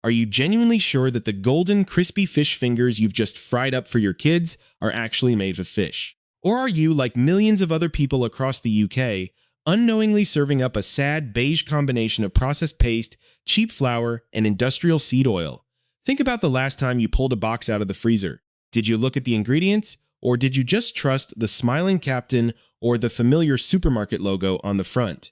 Are you genuinely sure that the golden, crispy fish fingers you've just fried up for your kids are actually made of fish? Or are you, like millions of other people across the UK, unknowingly serving up a sad beige combination of processed paste, cheap flour, and industrial seed oil? Think about the last time you pulled a box out of the freezer. Did you look at the ingredients, or did you just trust the smiling captain or the familiar supermarket logo on the front?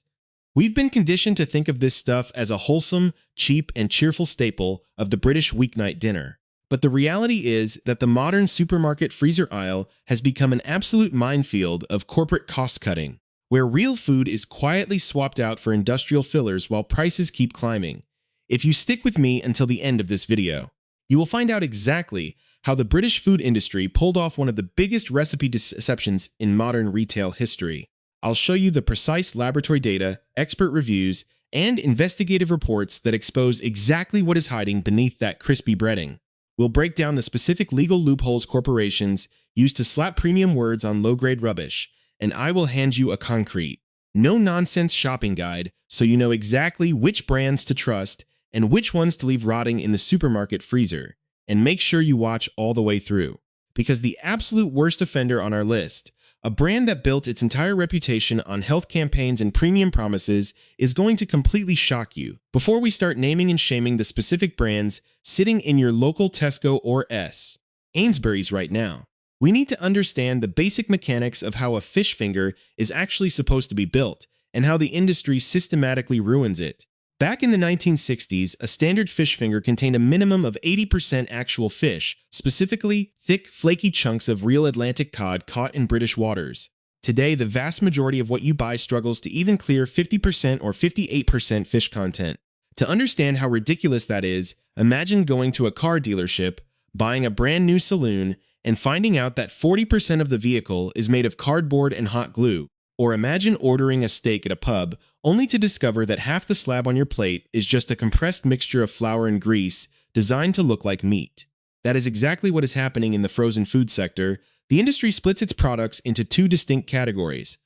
We've been conditioned to think of this stuff as a wholesome, cheap, and cheerful staple of the British weeknight dinner. But the reality is that the modern supermarket freezer aisle has become an absolute minefield of corporate cost-cutting, where real food is quietly swapped out for industrial fillers while prices keep climbing. If you stick with me until the end of this video, you will find out exactly how the British food industry pulled off one of the biggest recipe deceptions in modern retail history. I'll show you the precise laboratory data, expert reviews, and investigative reports that expose exactly what is hiding beneath that crispy breading. We'll break down the specific legal loopholes corporations use to slap premium words on low-grade rubbish, and I will hand you a concrete, no-nonsense shopping guide so you know exactly which brands to trust and which ones to leave rotting in the supermarket freezer. And make sure you watch all the way through, because the absolute worst offender on our list, a brand that built its entire reputation on health campaigns and premium promises, is going to completely shock you. Before we start naming and shaming the specific brands sitting in your local Tesco or Sainsbury's right now, we need to understand the basic mechanics of how a fish finger is actually supposed to be built and how the industry systematically ruins it. Back in the 1960s, a standard fish finger contained a minimum of 80% actual fish, specifically thick, flaky chunks of real Atlantic cod caught in British waters. Today, the vast majority of what you buy struggles to even clear 50% or 58% fish content. To understand how ridiculous that is, imagine going to a car dealership, buying a brand new saloon, and finding out that 40% of the vehicle is made of cardboard and hot glue. Or imagine ordering a steak at a pub, only to discover that half the slab on your plate is just a compressed mixture of flour and grease designed to look like meat. That is exactly what is happening in the frozen food sector. The industry splits its products into two distinct categories: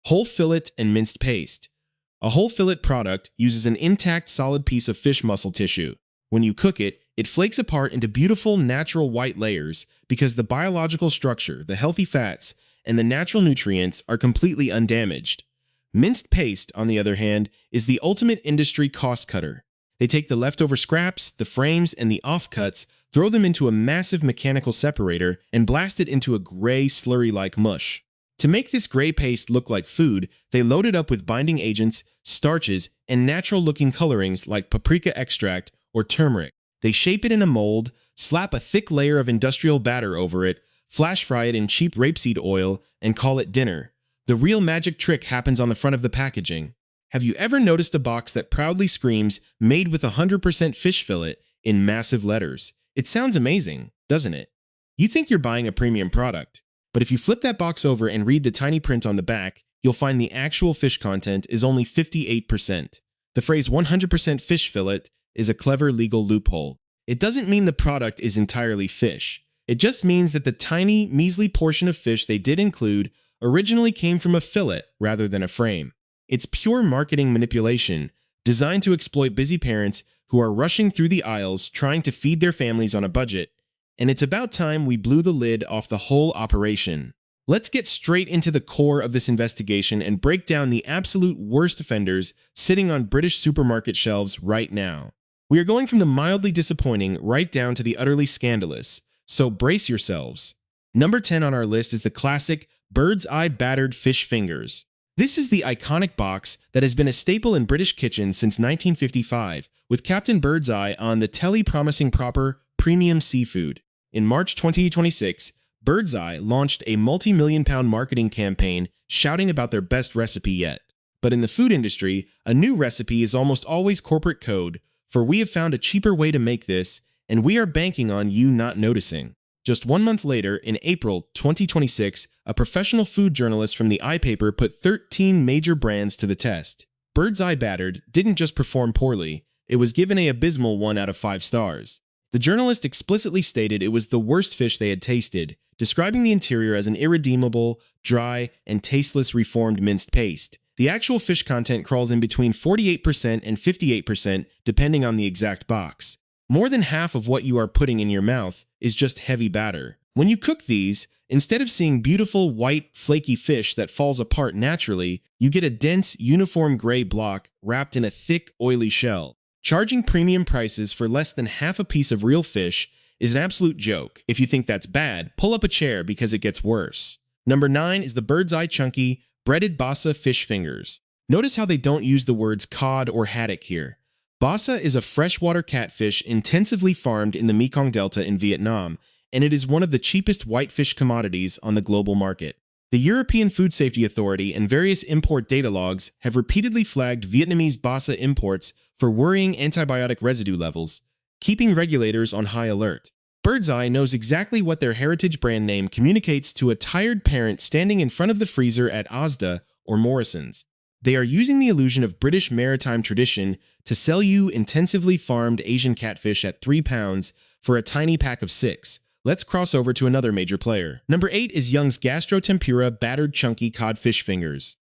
whole fillet and minced paste. A whole fillet product uses an intact solid piece of fish muscle tissue. When you cook it, it flakes apart into beautiful natural white layers because the biological structure, the healthy fats, and the natural nutrients are completely undamaged. Minced paste, on the other hand, is the ultimate industry cost cutter. They take the leftover scraps, the frames, and the offcuts, throw them into a massive mechanical separator, and blast it into a gray, slurry-like mush. To make this gray paste look like food, they load it up with binding agents, starches, and natural-looking colorings like paprika extract or turmeric. They shape it in a mold, slap a thick layer of industrial batter over it, flash fry it in cheap rapeseed oil, and call it dinner. The real magic trick happens on the front of the packaging. Have you ever noticed a box that proudly screams, "Made with 100% fish fillet," in massive letters? It sounds amazing, doesn't it? You think you're buying a premium product. But if you flip that box over and read the tiny print on the back, you'll find the actual fish content is only 58%. The phrase 100% fish fillet is a clever legal loophole. It doesn't mean the product is entirely fish. It just means that the tiny, measly portion of fish they did include originally came from a fillet rather than a frame. It's pure marketing manipulation, designed to exploit busy parents who are rushing through the aisles trying to feed their families on a budget. And it's about time we blew the lid off the whole operation. Let's get straight into the core of this investigation and break down the absolute worst offenders sitting on British supermarket shelves right now. We are going from the mildly disappointing right down to the utterly scandalous. So brace yourselves. Number 10 on our list is the classic bird's eye battered fish fingers. This is the iconic box that has been a staple in British kitchens since 1955, with Captain Birdseye on the telly promising proper premium seafood. In March 2026, Birdseye launched a multi-million-pound marketing campaign shouting about their best recipe yet. But in the food industry, a new recipe is almost always corporate code, for we have found a cheaper way to make this, and we are banking on you not noticing. Just 1 month later, in April 2026, a professional food journalist from the iPaper put 13 major brands to the test. Birdseye Battered didn't just perform poorly, it was given an abysmal 1 out of 5 stars. The journalist explicitly stated it was the worst fish they had tasted, describing the interior as an irredeemable, dry, and tasteless reformed minced paste. The actual fish content crawls in between 48% and 58% depending on the exact box. More than half of what you are putting in your mouth is just heavy batter. When you cook these, instead of seeing beautiful, white, flaky fish that falls apart naturally, you get a dense, uniform gray block wrapped in a thick, oily shell. Charging premium prices for less than half a piece of real fish is an absolute joke. If you think that's bad, pull up a chair because it gets worse. Number 9 is the bird's eye chunky, breaded basa fish fingers. Notice how they don't use the words cod or haddock here. Basa is a freshwater catfish intensively farmed in the Mekong Delta in Vietnam, and it is one of the cheapest whitefish commodities on the global market. The European Food Safety Authority and various import data logs have repeatedly flagged Vietnamese basa imports for worrying antibiotic residue levels, keeping regulators on high alert. Bird's Eye knows exactly what their heritage brand name communicates to a tired parent standing in front of the freezer at Asda or Morrison's. They are using the illusion of British maritime tradition to sell you intensively farmed Asian catfish at £3 for a tiny pack of 6. Let's cross over to another major player. Number 8 is Young's Gastro Tempura Battered Chunky Codfish Fingers.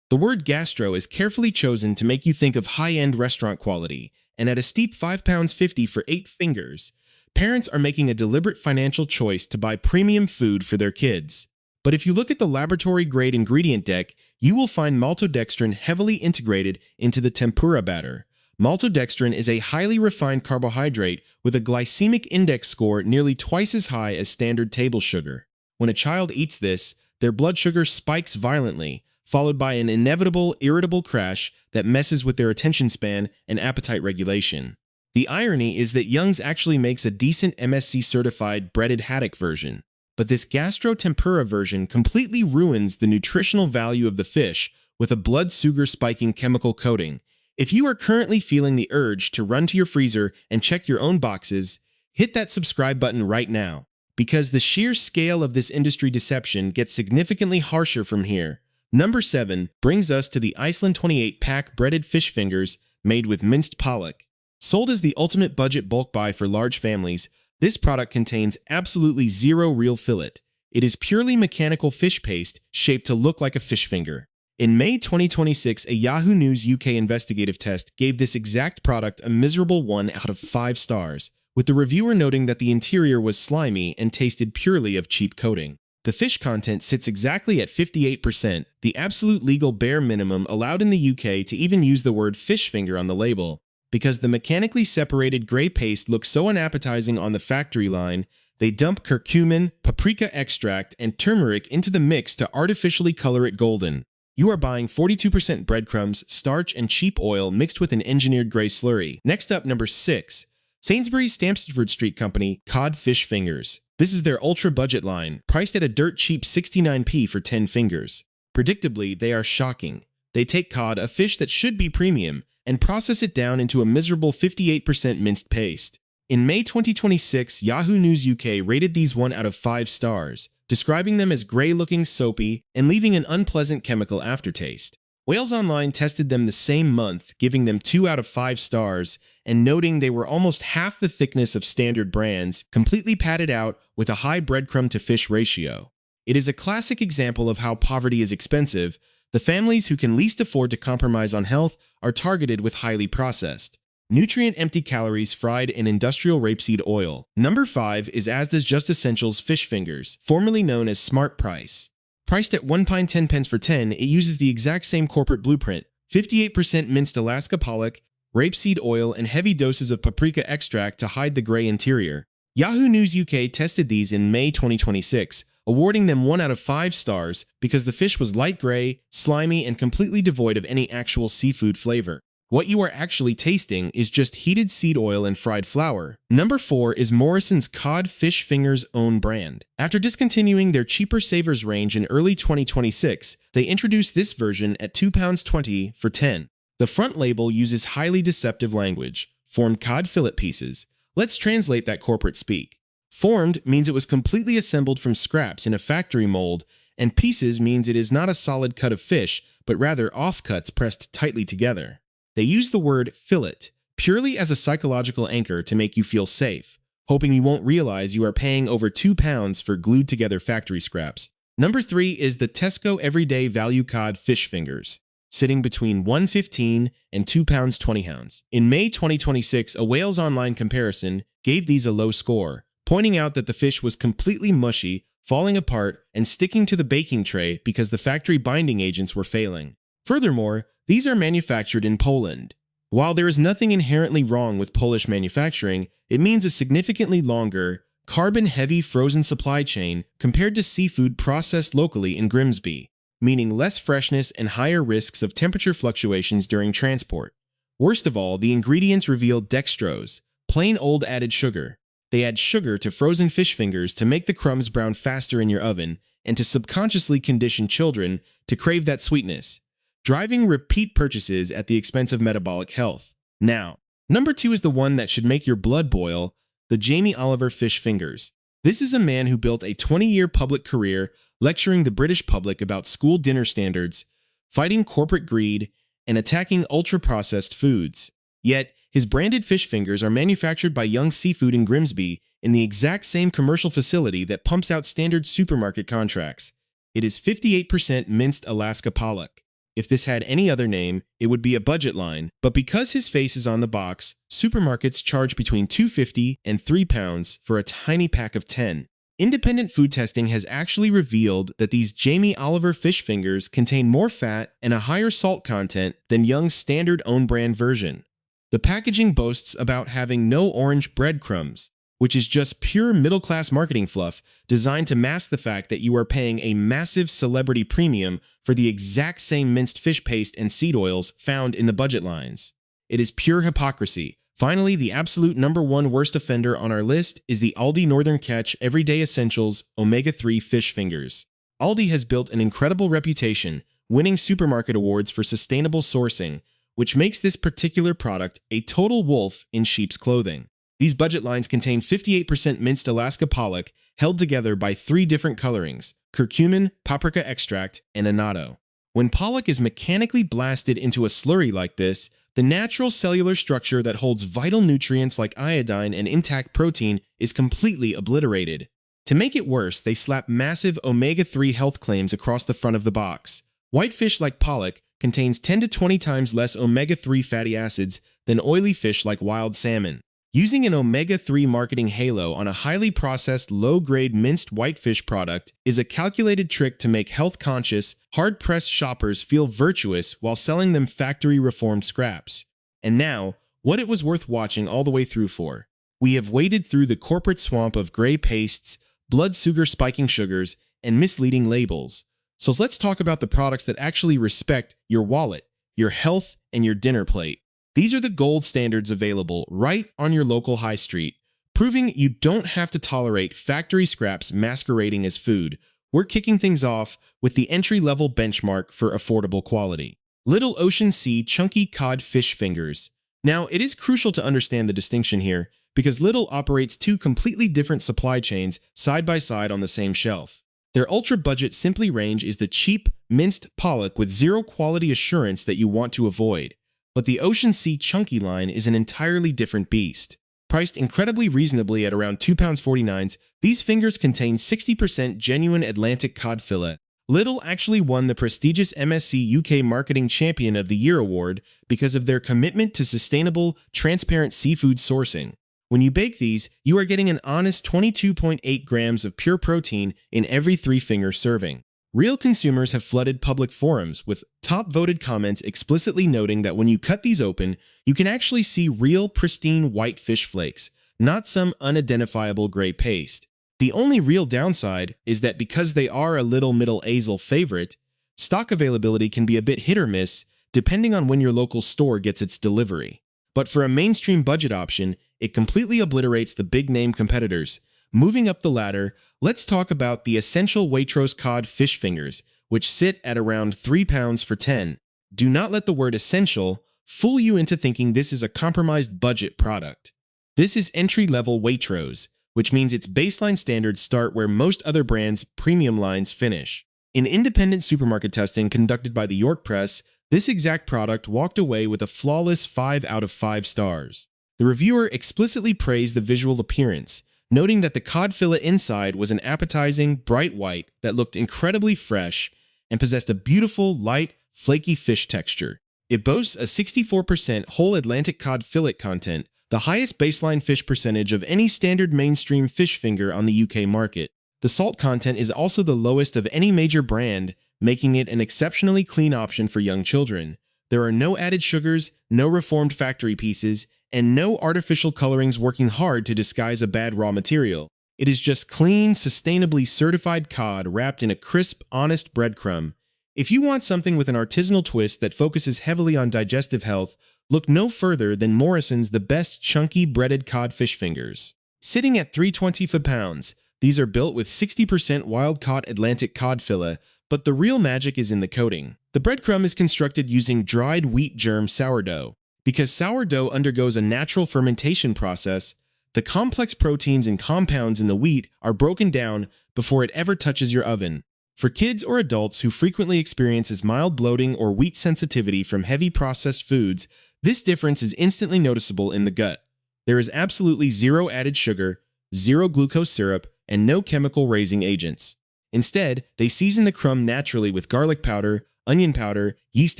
The word gastro is carefully chosen to make you think of high-end restaurant quality, and at a steep £5.50 for 8 fingers, parents are making a deliberate financial choice to buy premium food for their kids. But if you look at the laboratory-grade ingredient deck, you will find maltodextrin heavily integrated into the tempura batter. Maltodextrin is a highly refined carbohydrate with a glycemic index score nearly twice as high as standard table sugar. When a child eats this, their blood sugar spikes violently, followed by an inevitable irritable crash that messes with their attention span and appetite regulation. The irony is that Young's actually makes a decent MSC-certified breaded haddock version, but this gastro tempura version completely ruins the nutritional value of the fish with a blood sugar spiking chemical coating. If you are currently feeling the urge to run to your freezer and check your own boxes, hit that subscribe button right now, because the sheer scale of this industry deception gets significantly harsher from here. Number 7 brings us to the Iceland 28 pack breaded fish fingers made with minced pollock. Sold as the ultimate budget bulk buy for large families, this product contains absolutely zero real fillet. It is purely mechanical fish paste shaped to look like a fish finger. In May 2026, a Yahoo News UK investigative test gave this exact product a miserable 1 out of 5 stars, with the reviewer noting that the interior was slimy and tasted purely of cheap coating. The fish content sits exactly at 58%, the absolute legal bare minimum allowed in the UK to even use the word fish finger on the label. Because the mechanically separated gray paste looks so unappetizing on the factory line, they dump curcumin, paprika extract, and turmeric into the mix to artificially color it golden. You are buying 42% breadcrumbs, starch, and cheap oil mixed with an engineered gray slurry. Next up, number 6. Sainsbury's Stamford Street Company Cod Fish Fingers. This is their ultra-budget line, priced at a dirt cheap 69p for 10 fingers. Predictably, they are shocking. They take cod, a fish that should be premium, and process it down into a miserable 58% minced paste. In May 2026, Yahoo News UK rated these 1 out of 5 stars, describing them as gray-looking, soapy, and leaving an unpleasant chemical aftertaste. Wales Online tested them the same month, giving them 2 out of 5 stars, and noting they were almost half the thickness of standard brands, completely padded out with a high breadcrumb-to-fish ratio. It is a classic example of how poverty is expensive. The families who can least afford to compromise on health are targeted with highly processed, nutrient-empty calories fried in industrial rapeseed oil. Number 5 is Asda's Just Essentials Fish Fingers, formerly known as Smart Price. Priced at £1.10 for 10, it uses the exact same corporate blueprint: 58% minced Alaska pollock, rapeseed oil, and heavy doses of paprika extract to hide the gray interior. Yahoo News UK tested these in May 2026, awarding them 1 out of 5 stars because the fish was light gray, slimy, and completely devoid of any actual seafood flavor. What you are actually tasting is just heated seed oil and fried flour. Number 4 is Morrison's Cod Fish Fingers own brand. After discontinuing their cheaper Savers range in early 2026, they introduced this version at £2.20 for 10. The front label uses highly deceptive language: formed cod fillet pieces. Let's translate that corporate speak. Formed means it was completely assembled from scraps in a factory mold, and pieces means it is not a solid cut of fish, but rather offcuts pressed tightly together. They use the word fillet purely as a psychological anchor to make you feel safe, hoping you won't realize you are paying over £2 for glued-together factory scraps. Number 3 is the Tesco Everyday Value Cod Fish Fingers. sitting between 115 and 2 pounds 20 ounces. In May 2026, a Wales Online comparison gave these a low score, pointing out that the fish was completely mushy, falling apart, and sticking to the baking tray because the factory binding agents were failing. Furthermore, these are manufactured in Poland. While there is nothing inherently wrong with Polish manufacturing, it means a significantly longer, carbon-heavy frozen supply chain compared to seafood processed locally in Grimsby, meaning less freshness and higher risks of temperature fluctuations during transport. Worst of all, the ingredients reveal dextrose, plain old added sugar. They add sugar to frozen fish fingers to make the crumbs brown faster in your oven and to subconsciously condition children to crave that sweetness, driving repeat purchases at the expense of metabolic health. Now, number 2 is the one that should make your blood boil, the Jamie Oliver fish fingers. This is a man who built a 20-year public career lecturing the British public about school dinner standards, fighting corporate greed, and attacking ultra-processed foods. Yet, his branded fish fingers are manufactured by Young Seafood in Grimsby in the exact same commercial facility that pumps out standard supermarket contracts. It is 58% minced Alaska pollock. If this had any other name, it would be a budget line, but because his face is on the box, supermarkets charge between $2.50 and £3 for a tiny pack of 10. Independent food testing has actually revealed that these Jamie Oliver fish fingers contain more fat and a higher salt content than Young's standard own-brand version. The packaging boasts about having no orange breadcrumbs, which is just pure middle-class marketing fluff designed to mask the fact that you are paying a massive celebrity premium for the exact same minced fish paste and seed oils found in the budget lines. It is pure hypocrisy. Finally, the absolute number 1 worst offender on our list is the Aldi Northern Catch Everyday Essentials Omega-3 Fish Fingers. Aldi has built an incredible reputation, winning supermarket awards for sustainable sourcing, which makes this particular product a total wolf in sheep's clothing. These budget lines contain 58% minced Alaska pollock held together by 3 different colorings: curcumin, paprika extract, and annatto. When pollock is mechanically blasted into a slurry like this, the natural cellular structure that holds vital nutrients like iodine and intact protein is completely obliterated. To make it worse, they slap massive omega-3 health claims across the front of the box. White fish like pollock contains 10 to 20 times less omega-3 fatty acids than oily fish like wild salmon. Using an omega-3 marketing halo on a highly processed, low-grade minced whitefish product is a calculated trick to make health-conscious, hard-pressed shoppers feel virtuous while selling them factory-reformed scraps. And now, what it was worth watching all the way through for. We have waded through the corporate swamp of gray pastes, blood sugar spiking sugars, and misleading labels. So let's talk about the products that actually respect your wallet, your health, and your dinner plate. These are the gold standards available right on your local high street, proving you don't have to tolerate factory scraps masquerading as food. We're kicking things off with the entry-level benchmark for affordable quality. Little Ocean Sea Chunky Cod Fish Fingers. Now, it is crucial to understand the distinction here, because Little operates 2 completely different supply chains side by side on the same shelf. Their ultra-budget Simply range is the cheap, minced pollock with zero quality assurance that you want to avoid. But the Ocean Sea Chunky line is an entirely different beast. Priced incredibly reasonably at around £2.49, these fingers contain 60% genuine Atlantic cod fillet. Little actually won the prestigious MSC UK Marketing Champion of the Year award because of their commitment to sustainable, transparent seafood sourcing. When you bake these, you are getting an honest 22.8 grams of pure protein in every 3-finger serving. Real consumers have flooded public forums with top-voted comments explicitly noting that when you cut these open, you can actually see real, pristine white fish flakes, not some unidentifiable gray paste. The only real downside is that because they are a little middle Azel favorite, stock availability can be a bit hit or miss depending on when your local store gets its delivery. But for a mainstream budget option, it completely obliterates the big-name competitors. Moving up the ladder, let's talk about the essential Waitrose cod fish fingers, which sit at around £3 for 10. Do not let the word essential fool you into thinking this is a compromised budget product. This is entry-level Waitrose, which means its baseline standards start where most other brands' premium lines finish. In independent supermarket testing conducted by the York Press, this exact product walked away with a flawless 5 out of 5 stars. The reviewer explicitly praised the visual appearance, noting that the cod fillet inside was an appetizing, bright white that looked incredibly fresh and possessed a beautiful, light, flaky fish texture. It boasts a 64% whole Atlantic cod fillet content, the highest baseline fish percentage of any standard mainstream fish finger on the UK market. The salt content is also the lowest of any major brand, making it an exceptionally clean option for young children. There are no added sugars, no reformed factory pieces, and no artificial colorings working hard to disguise a bad raw material. It is just clean, sustainably certified cod wrapped in a crisp, honest breadcrumb. If you want something with an artisanal twist that focuses heavily on digestive health, look no further than Morrison's The Best Chunky Breaded Cod Fish Fingers. Sitting at $3.20 per pound, these are built with 60% wild-caught Atlantic cod fillet, but the real magic is in the coating. The breadcrumb is constructed using dried wheat germ sourdough. Because sourdough undergoes a natural fermentation process, the complex proteins and compounds in the wheat are broken down before it ever touches your oven. For kids or adults who frequently experience mild bloating or wheat sensitivity from heavy processed foods, this difference is instantly noticeable in the gut. There is absolutely zero added sugar, zero glucose syrup, and no chemical raising agents. Instead, they season the crumb naturally with garlic powder, onion powder, yeast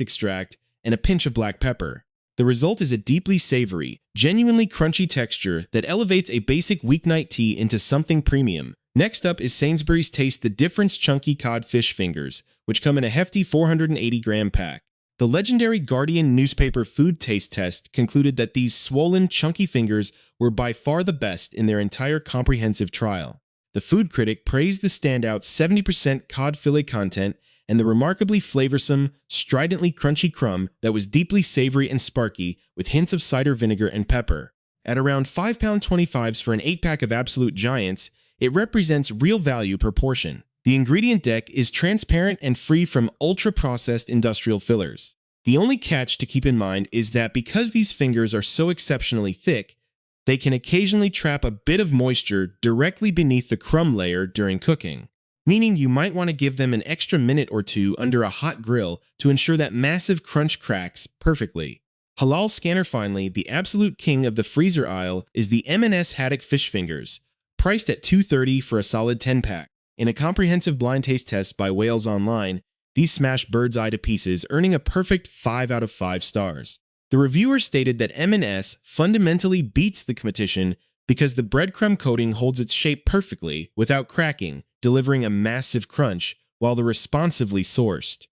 extract, and a pinch of black pepper. The result is a deeply savory, genuinely crunchy texture that elevates a basic weeknight tea into something premium. Next up is Sainsbury's Taste the Difference Chunky Cod Fish Fingers, which come in a hefty 480-gram pack. The legendary Guardian newspaper food taste test concluded that these swollen, chunky fingers were by far the best in their entire comprehensive trial. The food critic praised the standout 70% cod fillet content and the remarkably flavorsome, stridently crunchy crumb that was deeply savory and sparky with hints of cider vinegar and pepper. At around £5.25 for an 8-pack of Absolute Giants, it represents real value per portion. The ingredient deck is transparent and free from ultra-processed industrial fillers. The only catch to keep in mind is that because these fingers are so exceptionally thick, they can occasionally trap a bit of moisture directly beneath the crumb layer during cooking, meaning you might want to give them an extra minute or two under a hot grill to ensure that massive crunch cracks perfectly. Halal Scanner finally, the absolute king of the freezer aisle is the M&S Haddock Fish Fingers, priced at $2.30 for a solid 10-pack. In a comprehensive blind taste test by Wales Online, these smashed bird's eye to pieces, earning a perfect 5 out of 5 stars. The reviewer stated that M&S fundamentally beats the competition because the breadcrumb coating holds its shape perfectly without cracking, delivering a massive crunch while the responsively sourced,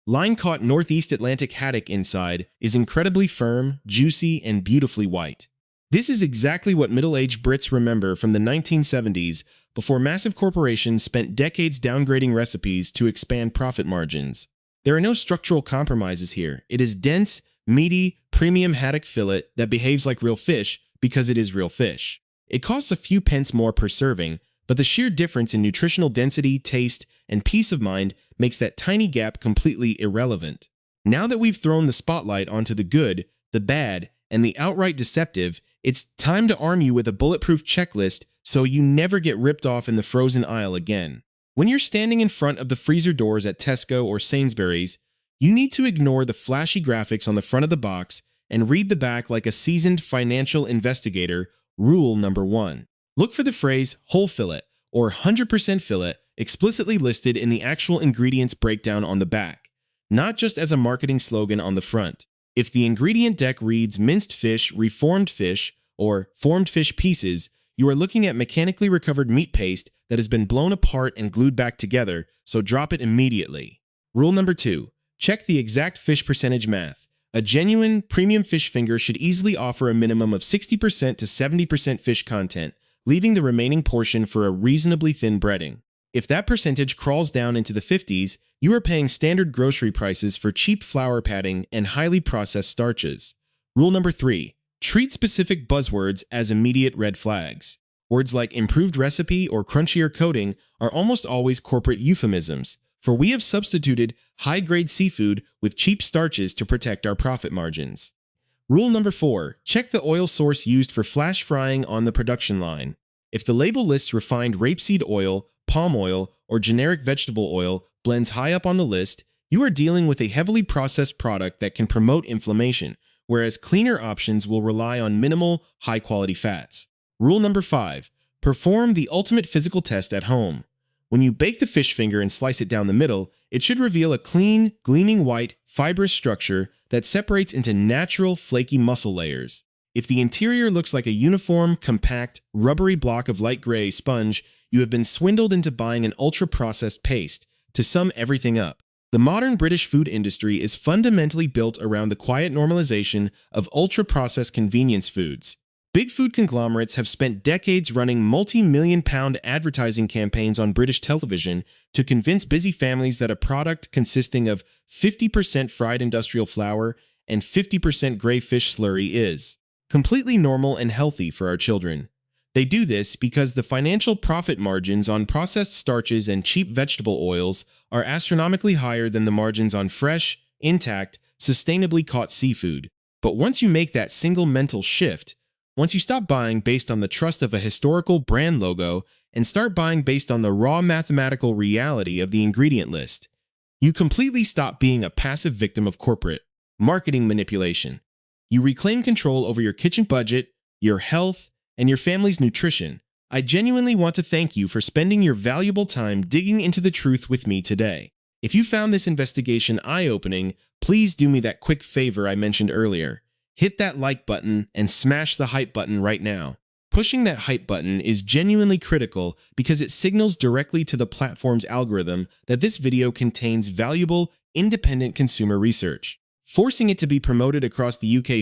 line-caught Northeast Atlantic haddock inside is incredibly firm, juicy, and beautifully white. This is exactly what middle-aged Brits remember from the 1970s, before massive corporations spent decades downgrading recipes to expand profit margins. There are no structural compromises here. It is dense, meaty, premium haddock fillet that behaves like real fish because it is real fish. It costs a few pence more per serving, but the sheer difference in nutritional density, taste, and peace of mind makes that tiny gap completely irrelevant. Now that we've thrown the spotlight onto the good, the bad, and the outright deceptive, it's time to arm you with a bulletproof checklist so you never get ripped off in the frozen aisle again. When you're standing in front of the freezer doors at Tesco or Sainsbury's, you need to ignore the flashy graphics on the front of the box and read the back like a seasoned financial investigator. Rule number 1. Look for the phrase whole fillet or 100% fillet explicitly listed in the actual ingredients breakdown on the back, not just as a marketing slogan on the front. If the ingredient deck reads minced fish, reformed fish, or formed fish pieces, you are looking at mechanically recovered meat paste that has been blown apart and glued back together, so drop it immediately. Rule number 2. Check the exact fish percentage math. A genuine, premium fish finger should easily offer a minimum of 60% to 70% fish content, leaving the remaining portion for a reasonably thin breading. If that percentage crawls down into the 50s, you are paying standard grocery prices for cheap flour padding and highly processed starches. Rule number 3. Treat specific buzzwords as immediate red flags. Words like improved recipe or crunchier coating are almost always corporate euphemisms, for we have substituted high-grade seafood with cheap starches to protect our profit margins. Rule number 4. Check the oil source used for flash frying on the production line. If the label lists refined rapeseed oil, palm oil, or generic vegetable oil blends high up on the list, you are dealing with a heavily processed product that can promote inflammation, whereas cleaner options will rely on minimal, high-quality fats. Rule number 5. Perform the ultimate physical test at home. When you bake the fish finger and slice it down the middle, it should reveal a clean, gleaming white, fibrous structure that separates into natural, flaky muscle layers. If the interior looks like a uniform, compact, rubbery block of light gray sponge, you have been swindled into buying an ultra-processed paste to sum everything up. The modern British food industry is fundamentally built around the quiet normalization of ultra-processed convenience foods. Big food conglomerates have spent decades running multi-million-pound advertising campaigns on British television to convince busy families that a product consisting of 50% fried industrial flour and 50% gray fish slurry is completely normal and healthy for our children. They do this because the financial profit margins on processed starches and cheap vegetable oils are astronomically higher than the margins on fresh, intact, sustainably caught seafood. But once you make that single mental shift, once you stop buying based on the trust of a historical brand logo and start buying based on the raw mathematical reality of the ingredient list, you completely stop being a passive victim of corporate marketing manipulation. You reclaim control over your kitchen budget, your health, and your family's nutrition. I genuinely want to thank you for spending your valuable time digging into the truth with me today. If you found this investigation eye-opening, please do me that quick favor I mentioned earlier. Hit that like button and smash the hype button right now. Pushing that hype button is genuinely critical because it signals directly to the platform's algorithm that this video contains valuable, independent consumer research. Forcing it to be promoted across the UK